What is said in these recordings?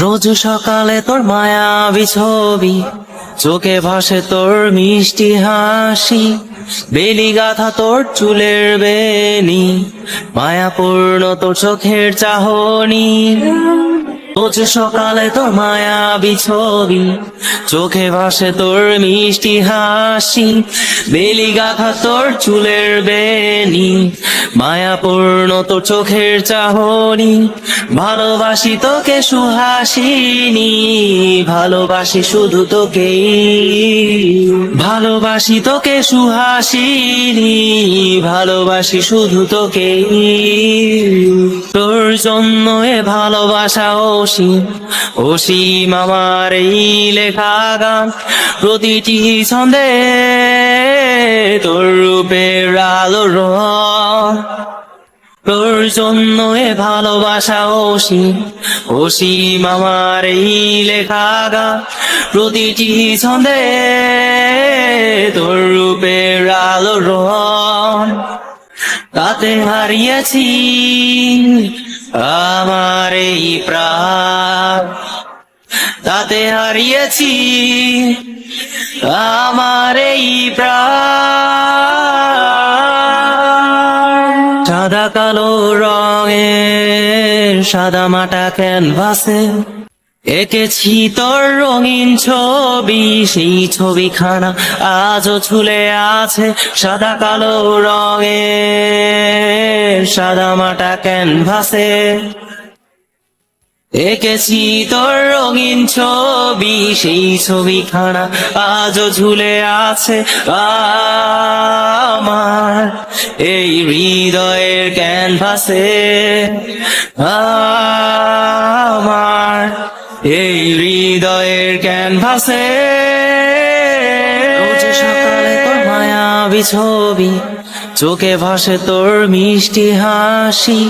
রোজ সকালে তোর মায়াবী ছবি, চোখে ভাসে তোর মিষ্টি হাসি, বেলি গাথা তোর চুলের বেনি, মায়াপূর্ণ তোর চোখের চাহনি। রোজ সকালে তোর মায়াবী ছবি, চোখে ভাসে তোর মিষ্টি হাসি, বেলি গাথা তোর চুলের বেনি, মায়াপূর্ণ তোর চোখের চাহনি। ভালোবাসি তোকে সুহাসিনী, ভালোবাসি শুধু তোকেই, ভালোবাসি তোকে সুহাসিনী, ভালোবাসি শুধু তোকেই। তোর জন্য এ ভালোবাসা অসীম, অসীম আমার এই লেখা গান। প্রতিটি ছন্দে তোর রূপের আলো রং। তোর জন্য এ ভালোবাসা অসীম, অসীম আমার এই লেখা গান। প্রতিটি ছন্দে তোর রূপের আলো রং। তাতে হারিয়েছি আমার এই প্রাণ, তাতে হারিয়েছি আমার এই প্রাণ। সাদা কালো রঙের সাদা মাটা ক্যানভাসে এঁকেছি তোর রঙিন ছবি, সেই ছবিখানা আজও ঝুলে আছে সাদা কালো রঙের সাদা মাটা ক্যানভাসে। এঁকেছি তোর রঙিন ছবি, সেই ছবিখানা আজও ঝুলে আছে আমার এই হৃদয়ের ক্যানভাসে, আমার এই হৃদয়ের ক্যানভাসে। রোজ সকালে তোর মায়াবী ছবি, চোখে ভাসে তোর মিষ্টি হাসি,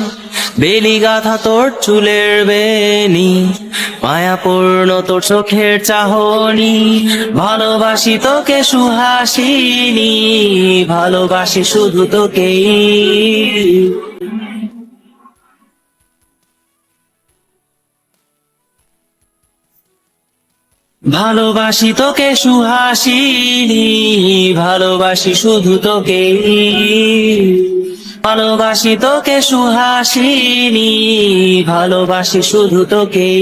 বেলি গাথা তোর চুলের বেনি, মায়াপূর্ণ তোর চোখের চাহনি। ভালোবাসি তোকে সুহাসিনী, ভালোবাসি শুধু তোকেই। ভালোবাসি তোকে সুহাসিনী, ভালোবাসি শুধু তোকেই। ভালোবাসি তোকে সুহাসিনী, ভালোবাসি শুধু তোকেই।